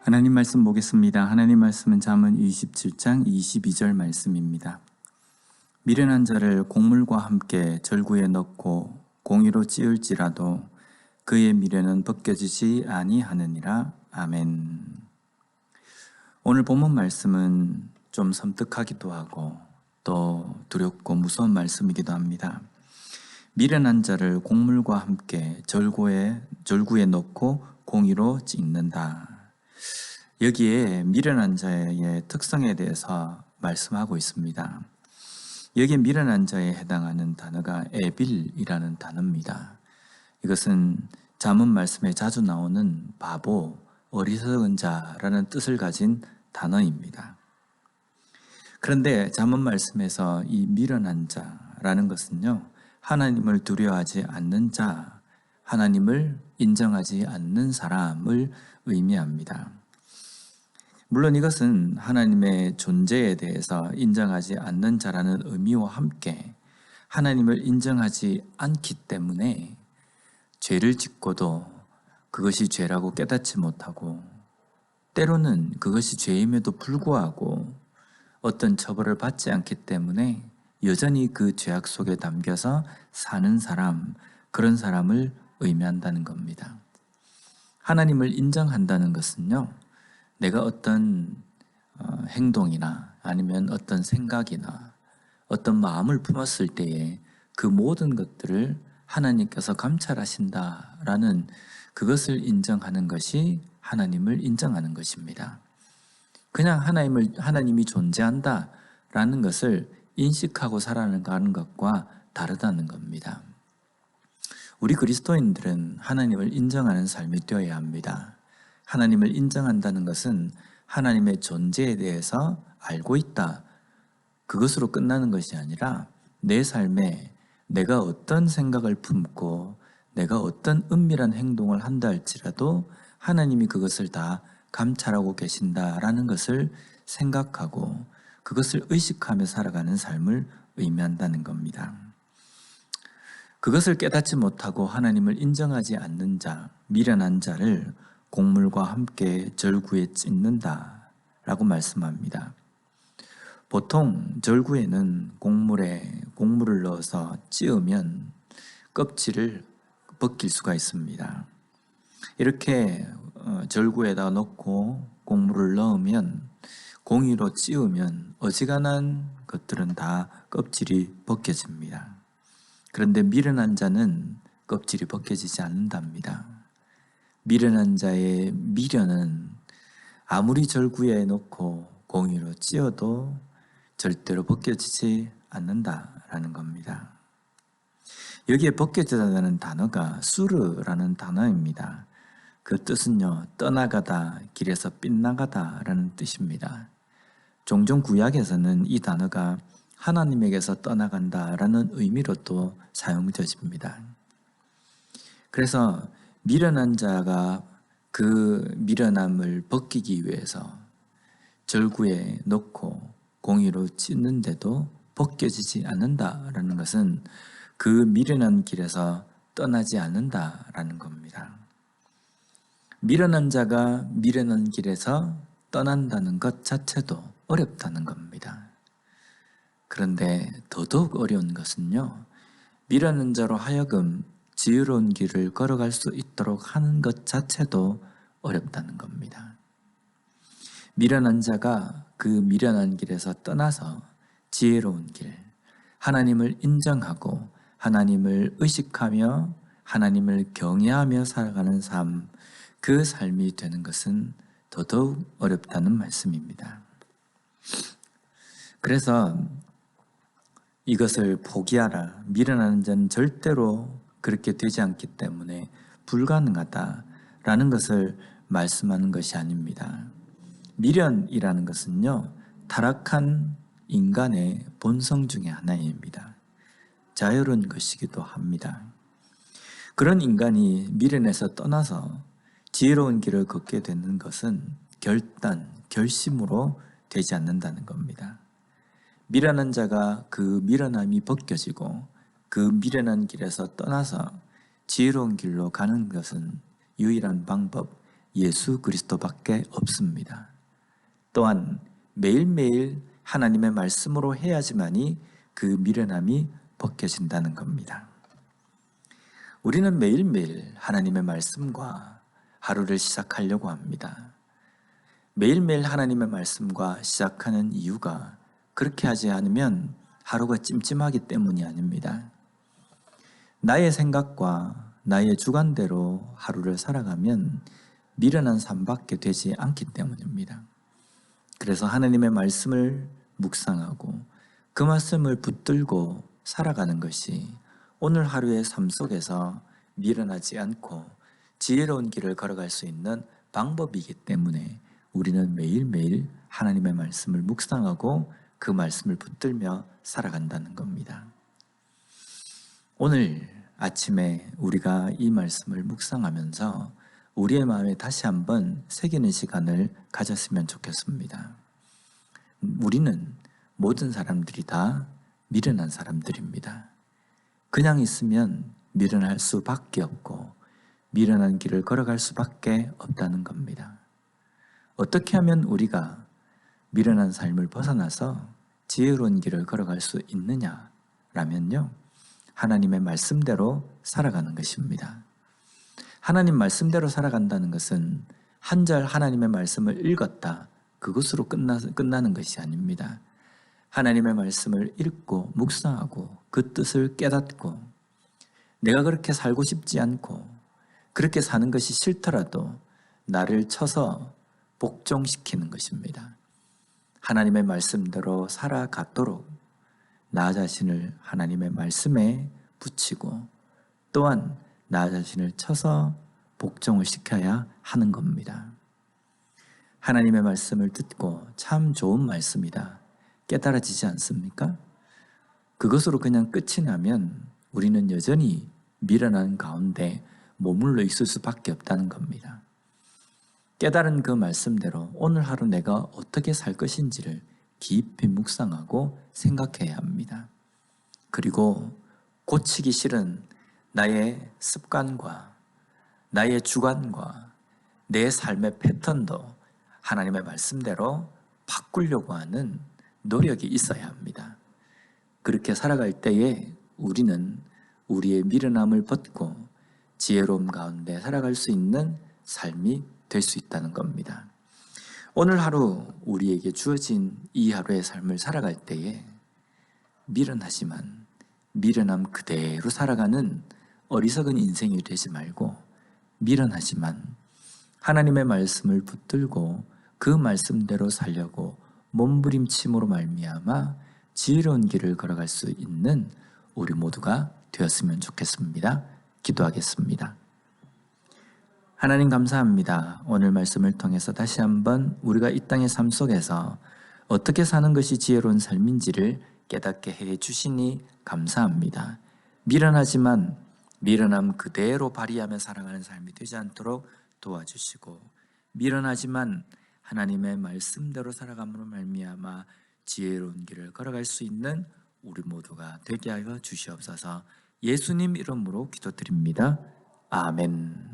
하나님 말씀 보겠습니다. 하나님 말씀은 잠언 27장 22절 말씀입니다. 미련한 자를 곡물과 함께 절구에 넣고 공의로 찌을지라도 그의 미련은 벗겨지지 아니하느니라. 아멘. 오늘 본문 말씀은 좀 섬뜩하기도 하고 또 두렵고 무서운 말씀이기도 합니다. 미련한 자를 곡물과 함께 절구에 넣고 공의로 찢는다. 여기에 미련한 자의 특성에 대해서 말씀하고 있습니다. 여기에 미련한 자에 해당하는 단어가 에빌이라는 단어입니다. 이것은 잠언 말씀에 자주 나오는 바보, 어리석은 자라는 뜻을 가진 단어입니다. 그런데 잠언 말씀에서 이 미련한 자라는 것은요, 하나님을 두려워하지 않는 자, 하나님을 인정하지 않는 사람을 의미합니다. 물론 이것은 하나님의 존재에 대해서 인정하지 않는 자라는 의미와 함께 하나님을 인정하지 않기 때문에 죄를 짓고도 그것이 죄라고 깨닫지 못하고 때로는 그것이 죄임에도 불구하고 어떤 처벌을 받지 않기 때문에 여전히 그 죄악 속에 담겨서 사는 사람, 그런 사람을 의미한다는 겁니다. 하나님을 인정한다는 것은요, 내가 어떤 행동이나 아니면 어떤 생각이나 어떤 마음을 품었을 때에 그 모든 것들을 하나님께서 감찰하신다라는 그것을 인정하는 것이 하나님을 인정하는 것입니다. 그냥 하나님이 존재한다라는 것을 인식하고 살아가는 것과 다르다는 겁니다. 우리 그리스도인들은 하나님을 인정하는 삶이 되어야 합니다. 하나님을 인정한다는 것은 하나님의 존재에 대해서 알고 있다, 그것으로 끝나는 것이 아니라 내 삶에 내가 어떤 생각을 품고 내가 어떤 은밀한 행동을 한다 할지라도 하나님이 그것을 다 감찰하고 계신다라는 것을 생각하고 그것을 의식하며 살아가는 삶을 의미한다는 겁니다. 그것을 깨닫지 못하고 하나님을 인정하지 않는 자, 미련한 자를 곡물과 함께 절구에 찢는다 라고 말씀합니다. 보통 절구에는 곡물을 넣어서 찌으면 껍질을 벗길 수가 있습니다. 이렇게 절구에다 넣고 곡물을 넣으면 공의로 찌으면 어지간한 것들은 다 껍질이 벗겨집니다. 그런데 미련한 자는 껍질이 벗겨지지 않는답니다. 미련한 자의 미련은 아무리 절구에 넣고 공의로 찧어도 절대로 벗겨지지 않는다라는 겁니다. 여기에 벗겨지다는 단어가 수르라는 단어입니다. 그 뜻은요, 떠나가다, 길에서 빗나가다라는 뜻입니다. 종종 구약에서는 이 단어가 하나님에게서 떠나간다라는 의미로도 사용되어집니다. 그래서 미련한 자가 그 미련함을 벗기기 위해서 절구에 넣고 공의로 찢는데도 벗겨지지 않는다라는 것은 그 미련한 길에서 떠나지 않는다라는 겁니다. 미련한 자가 미련한 길에서 떠난다는 것 자체도 어렵다는 겁니다. 그런데 더더욱 어려운 것은요, 미련한 자로 하여금 지혜로운 길을 걸어갈 수 있도록 하는 것 자체도 어렵다는 겁니다. 미련한 자가 그 미련한 길에서 떠나서 지혜로운 길, 하나님을 인정하고 하나님을 의식하며 하나님을 경외하며 살아가는 삶, 그 삶이 되는 것은 더더욱 어렵다는 말씀입니다. 그래서 이것을 포기하라, 미련한 자는 절대로 그렇게 되지 않기 때문에 불가능하다라는 것을 말씀하는 것이 아닙니다. 미련이라는 것은요, 타락한 인간의 본성 중에 하나입니다. 자유로운 것이기도 합니다. 그런 인간이 미련에서 떠나서 지혜로운 길을 걷게 되는 것은 결심으로 되지 않는다는 겁니다. 미련한 자가 그 미련함이 벗겨지고 그 미련한 길에서 떠나서 지혜로운 길로 가는 것은 유일한 방법, 예수 그리스도밖에 없습니다. 또한 매일매일 하나님의 말씀으로 해야지만이 그 미련함이 벗겨진다는 겁니다. 우리는 매일매일 하나님의 말씀과 하루를 시작하려고 합니다. 매일매일 하나님의 말씀과 시작하는 이유가 그렇게 하지 않으면 하루가 찜찜하기 때문이 아닙니다. 나의 생각과 나의 주관대로 하루를 살아가면 미련한 삶밖에 되지 않기 때문입니다. 그래서 하나님의 말씀을 묵상하고 그 말씀을 붙들고 살아가는 것이 오늘 하루의 삶 속에서 미련하지 않고 지혜로운 길을 걸어갈 수 있는 방법이기 때문에 우리는 매일매일 하나님의 말씀을 묵상하고 그 말씀을 붙들며 살아간다는 겁니다. 오늘 아침에 우리가 이 말씀을 묵상하면서 우리의 마음에 다시 한번 새기는 시간을 가졌으면 좋겠습니다. 우리는 모든 사람들이 다 미련한 사람들입니다. 그냥 있으면 미련할 수밖에 없고 미련한 길을 걸어갈 수밖에 없다는 겁니다. 어떻게 하면 우리가 미련한 삶을 벗어나서 지혜로운 길을 걸어갈 수 있느냐라면요, 하나님의 말씀대로 살아가는 것입니다. 하나님 말씀대로 살아간다는 것은 한 절 하나님의 말씀을 읽었다, 그것으로 끝나는 것이 아닙니다. 하나님의 말씀을 읽고 묵상하고 그 뜻을 깨닫고 내가 그렇게 살고 싶지 않고 그렇게 사는 것이 싫더라도 나를 쳐서 복종시키는 것입니다. 하나님의 말씀대로 살아가도록 나 자신을 하나님의 말씀에 붙이고 또한 나 자신을 쳐서 복종을 시켜야 하는 겁니다. 하나님의 말씀을 듣고 참 좋은 말씀이다 깨달아지지 않습니까? 그것으로 그냥 끝이 나면 우리는 여전히 미련한 가운데 머물러 있을 수밖에 없다는 겁니다. 깨달은 그 말씀대로 오늘 하루 내가 어떻게 살 것인지를 깊이 묵상하고 생각해야 합니다. 그리고 고치기 싫은 나의 습관과 나의 주관과 내 삶의 패턴도 하나님의 말씀대로 바꾸려고 하는 노력이 있어야 합니다. 그렇게 살아갈 때에 우리는 우리의 미련함을 벗고 지혜로움 가운데 살아갈 수 있는 삶이 될 수 있다는 겁니다. 오늘 하루 우리에게 주어진 이 하루의 삶을 살아갈 때에 미련하지만 미련함 그대로 살아가는 어리석은 인생이 되지 말고 미련하지만 하나님의 말씀을 붙들고 그 말씀대로 살려고 몸부림침으로 말미암아 지혜로운 길을 걸어갈 수 있는 우리 모두가 되었으면 좋겠습니다. 기도하겠습니다. 하나님 감사합니다. 오늘 말씀을 통해서 다시 한번 우리가 이 땅의 삶 속에서 어떻게 사는 것이 지혜로운 삶인지를 깨닫게 해 주시니 감사합니다. 미련하지만 미련함 그대로 발휘하며 살아가는 삶이 되지 않도록 도와주시고 미련하지만 하나님의 말씀대로 살아감으로 말미암아 지혜로운 길을 걸어갈 수 있는 우리 모두가 되게 하여 주시옵소서. 예수님 이름으로 기도드립니다. 아멘.